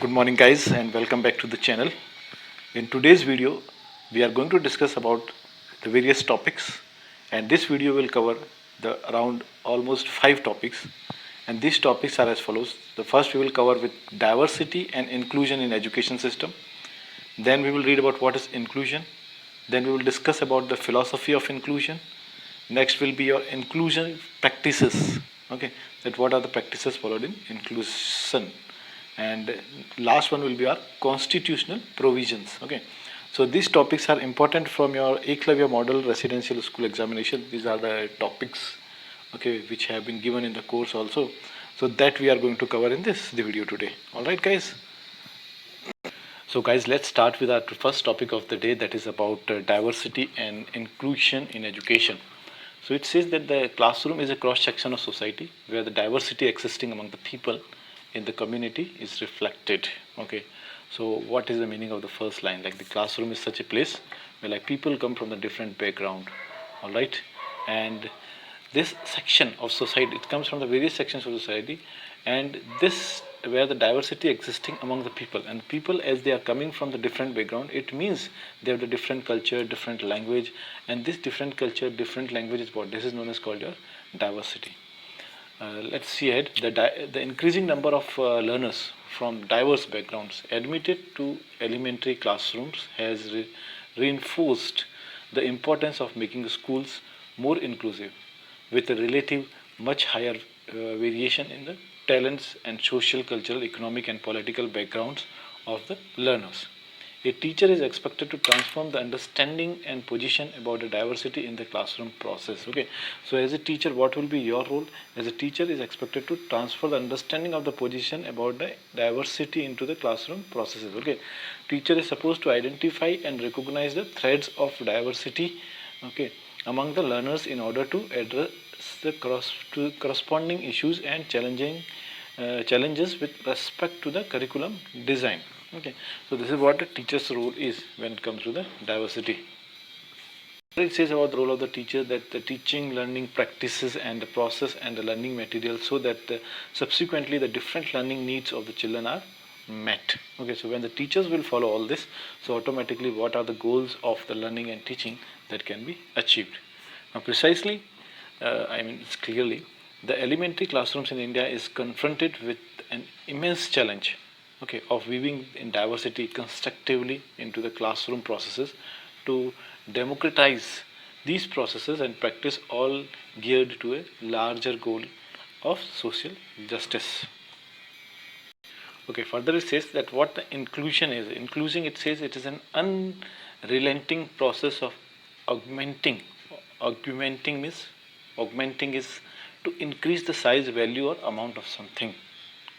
Good morning guys and welcome back to the channel. In today's video we are going to discuss about the various topics, and this video will cover the around almost 5 topics, and these topics are as follows. The first we will cover with diversity and inclusion in education system. Then we will read about what is inclusion. Then we will discuss about the philosophy of inclusion. Next will be your inclusion practices. Okay, that what are the practices followed in inclusion, and last one will be our constitutional provisions. Okay, so these topics are important from your Eklavya model residential school examination. These are the topics, okay, which have been given in the course also, so that we are going to cover in the video today. All right guys, so guys, let's start with our first topic of the day, that is about diversity and inclusion in education. So it says that the classroom is a cross section of society where the diversity existing among the people in the community is reflected. Okay, so what is the meaning of the first line? Like, the classroom is such a place where like people come from the different background. All right, and this section of society, it comes from the various sections of society, and this where the diversity existing among the people, and people as they are coming from the different background, it means they have the different culture, different language, and this different culture, different language is what this is known as called your diversity. Let's see ahead. The increasing number of learners from diverse backgrounds admitted to elementary classrooms has reinforced the importance of making schools more inclusive, with a relative much higher variation in the talents and social, cultural, economic, and political backgrounds of the learners. A teacher is expected to transform the understanding and position about the diversity in the classroom process. Okay, so as a teacher, what will be your role? As a teacher is expected to transfer the understanding of the position about the diversity into the classroom processes. Okay, teacher is supposed to identify and recognize the threads of diversity, okay, among the learners in order to address the corresponding issues and challenges with respect to the curriculum design. Okay, so this is what the teacher's role is when it comes to the diversity. It says about the role of the teacher, that the teaching, learning practices and the process and the learning material, so that subsequently the different learning needs of the children are met. Okay, so when the teachers will follow all this, so automatically what are the goals of the learning and teaching that can be achieved. Now precisely, it's clearly the elementary classrooms in India is confronted with an immense challenge, okay, of weaving in diversity constructively into the classroom processes to democratize these processes and practice, all geared to a larger goal of social justice. Okay, further it says that what the inclusion is. Inclusion, it says, it is an unrelenting process of augmenting. Augmenting is to increase the size, value, or amount of something.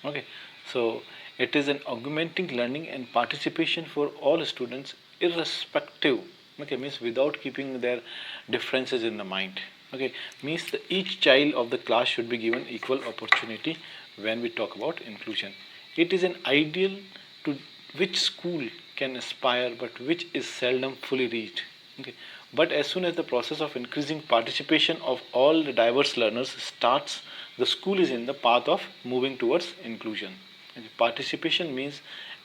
Okay, so it is an augmenting learning and participation for all students, irrespective. Okay, means without keeping their differences in the mind. Okay, means that each child of the class should be given equal opportunity when we talk about inclusion. It is an ideal to which school can aspire, but which is seldom fully reached. Okay, but as soon as the process of increasing participation of all the diverse learners starts, the school is in the path of moving towards inclusion. And participation means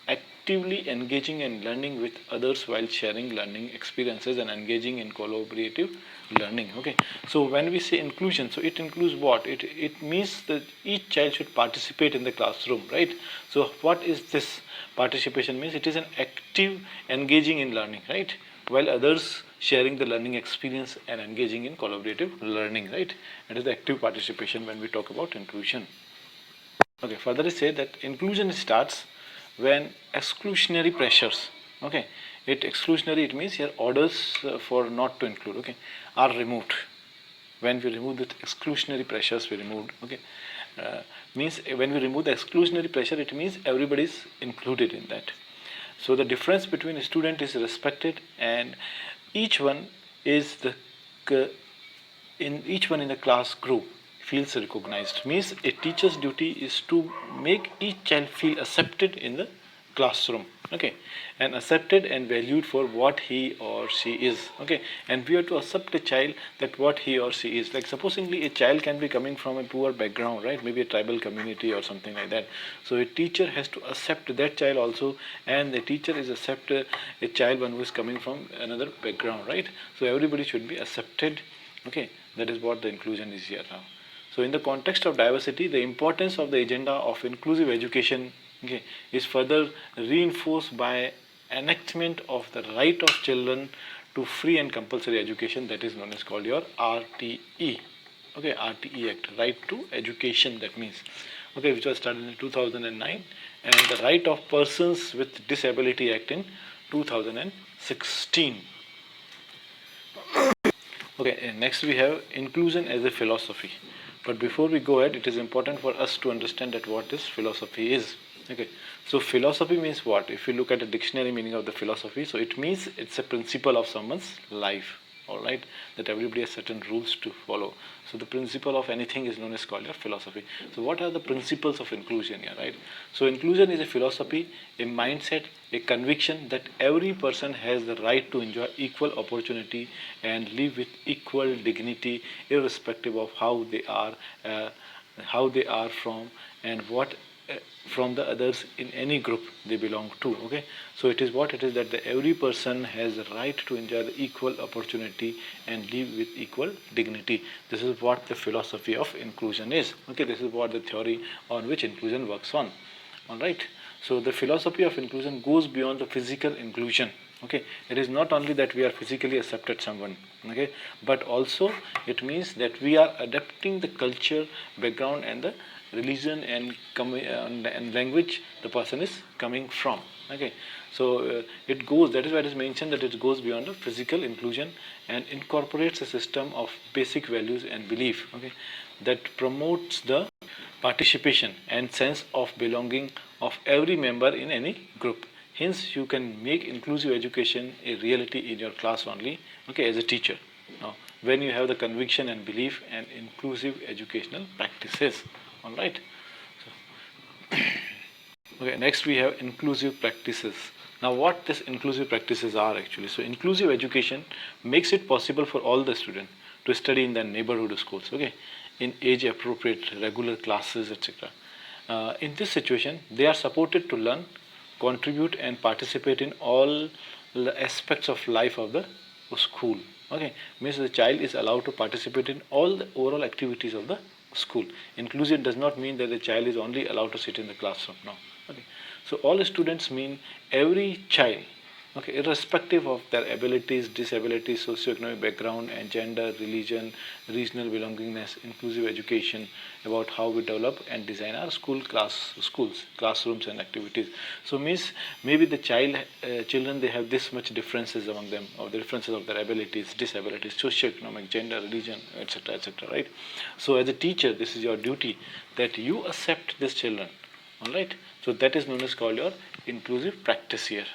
actively engaging and learning with others while sharing learning experiences and engaging in collaborative learning. Okay, so when we say inclusion, so it includes what? It means that each child should participate in the classroom, right? So what is this participation means? It is an active engaging in learning, right, while others sharing the learning experience and engaging in collaborative learning, right? It is the active participation when we talk about inclusion. Okay, further it says that inclusion starts when exclusionary pressures, okay, exclusionary, it means here orders for not to include, okay, are removed. When we remove the exclusionary pressures, we removed, okay, means when we remove the exclusionary pressure, it means everybody is included in that. So the difference between a student is respected, and each one is each one in the class group feels recognized. Means a teacher's duty is to make each child feel accepted in the classroom, okay, and accepted and valued for what he or she is, okay. And we have to accept a child that what he or she is. Like supposingly a child can be coming from a poor background, right, maybe a tribal community or something like that. So a teacher has to accept that child also, and the teacher is accept a child one who is coming from another background, right. So everybody should be accepted, okay. That is what the inclusion is here now. So in the context of diversity, the importance of the agenda of inclusive education, okay, is further reinforced by enactment of the right of children to free and compulsory education, that is known as called your RTE. Okay, RTE Act, Right to Education, that means, okay, which was started in 2009, and the Right of Persons with Disability Act in 2016. Okay, next we have inclusion as a philosophy. But before we go ahead, it is important for us to understand that what this philosophy is. Okay, so philosophy means what? If you look at the dictionary meaning of the philosophy, so it means it's a principle of someone's life. All right, that everybody has certain rules to follow. So the principle of anything is known as called your philosophy. So what are the principles of inclusion here, right? So inclusion is a philosophy, a mindset, a conviction that every person has the right to enjoy equal opportunity and live with equal dignity, irrespective of how they are from, and what from the others in any group they belong to. Okay, so it is what it is that every person has the right to enjoy the equal opportunity and live with equal dignity. This is what the philosophy of inclusion is. Okay, this is what the theory on which inclusion works on. All right, so the philosophy of inclusion goes beyond the physical inclusion. Okay, it is not only that we are physically accepted someone, okay, but also it means that we are adapting the culture, background, and the religion and language the person is coming from. Okay, so it goes, that is why it is mentioned that it goes beyond the physical inclusion and incorporates a system of basic values and belief, okay, that promotes the participation and sense of belonging of every member in any group. Hence you can make inclusive education a reality in your class only, okay, as a teacher. Now when you have the conviction and belief and inclusive educational practices. All right, so, okay, next we have inclusive practices. Now what these inclusive practices are actually? So inclusive education makes it possible for all the students to study in their neighborhood schools, okay, in age appropriate regular classes, etc. In this situation they are supported to learn, contribute, and participate in all the aspects of life of the school. Okay, means the child is allowed to participate in all the overall activities of the school. Inclusion does not mean that the child is only allowed to sit in the classroom. No. Okay. So all students mean every child, okay, irrespective of their abilities, disabilities, socioeconomic background, and gender, religion, regional belongingness, inclusive education about how we develop and design our schools, classrooms, and activities. So means maybe the children, they have this much differences among them, or the differences of their abilities, disabilities, socioeconomic, gender, religion, etc., etc. Right. So as a teacher, this is your duty that you accept these children. All right. So that is known as called your inclusive practice here.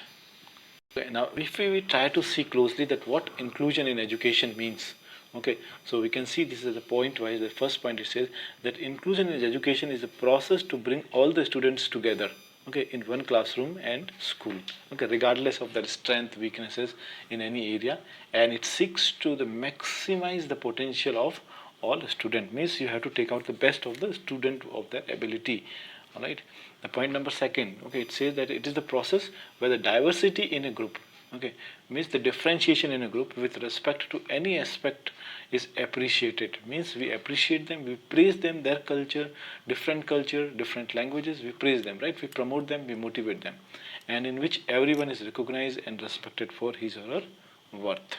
Okay, now if we try to see closely that what inclusion in education means, okay, so we can see this is a point wise. The first point, it says that inclusion in education is a process to bring all the students together, okay, in one classroom and school, okay, regardless of their strength, weaknesses in any area, and it seeks to maximize the potential of all student. Means you have to take out the best of the student of their ability. All right, the point number second, okay, it says that it is the process where the diversity in a group, okay, means the differentiation in a group with respect to any aspect is appreciated. Means we appreciate them, we praise them, their culture, different languages, we praise them, right, we promote them, we motivate them, and in which everyone is recognized and respected for his or her worth.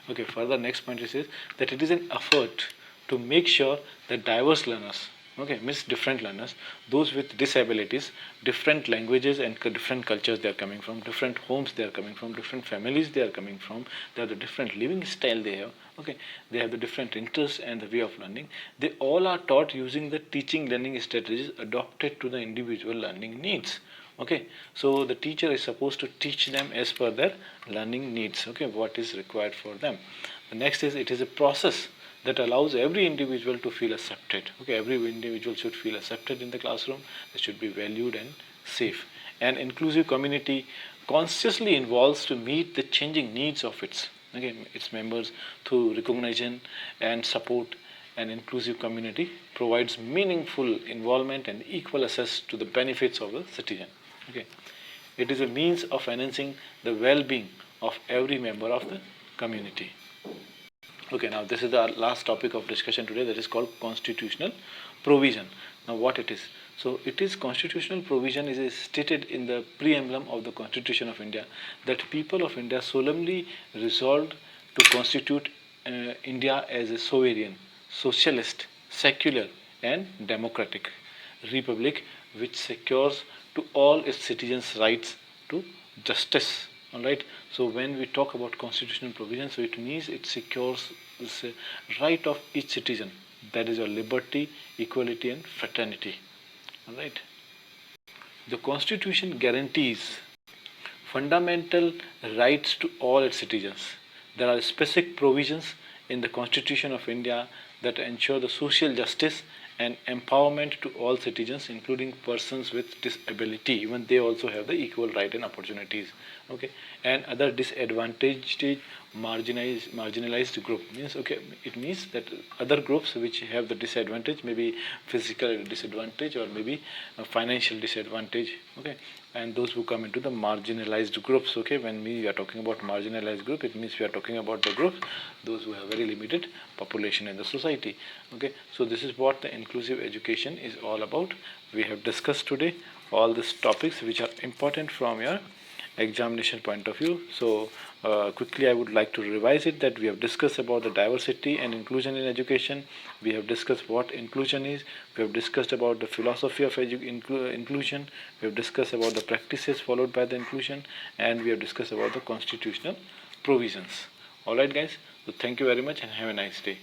Okay, further next point, it says that it is an effort to make sure that diverse learners, okay, means different learners, those with disabilities, different languages and different cultures they are coming from, different homes they are coming from, different families they are coming from, they have the different living style they have, okay, they have the different interests and the way of learning. They all are taught using the teaching learning strategies adopted to the individual learning needs. Okay, so the teacher is supposed to teach them as per their learning needs, okay, what is required for them. The next is, it is a process that allows every individual to feel accepted. Okay, every individual should feel accepted in the classroom. They should be valued and safe. An inclusive community consciously involves to meet the changing needs of its members through recognition and support. An inclusive community provides meaningful involvement and equal access to the benefits of the citizen. Okay. It is a means of enhancing the well-being of every member of the community. Okay, now this is the last topic of discussion today, that is called constitutional provision. Now what it is? So it is constitutional provision is stated in the preamble of the Constitution of India that people of India solemnly resolved to constitute India as a sovereign, socialist, secular and democratic republic which secures to all its citizens rights to justice. All right. So when we talk about constitutional provision, so it means it secures the right of each citizen, that is your liberty, equality and fraternity. All right. The constitution guarantees fundamental rights to all its citizens. There are specific provisions in the Constitution of India that ensure the social justice and empowerment to all citizens, including persons with disability. Even they also have the equal right and opportunities. Okay, and other disadvantaged, marginalized group means, okay, it means that other groups which have the disadvantage, maybe physical disadvantage or maybe a financial disadvantage. Okay, and those who come into the marginalized groups. Okay, when we are talking about marginalized group, it means we are talking about the groups those who have very limited population in the society. Okay, so this is what the inclusive education is all about. We have discussed today all these topics which are important from your examination point of view. So quickly I would like to revise it, that we have discussed about the diversity and inclusion in education. We have discussed what inclusion is. We have discussed about the philosophy of inclusion. We have discussed about the practices followed by the inclusion, and we have discussed about the constitutional provisions. All right guys, so thank you very much and have a nice day.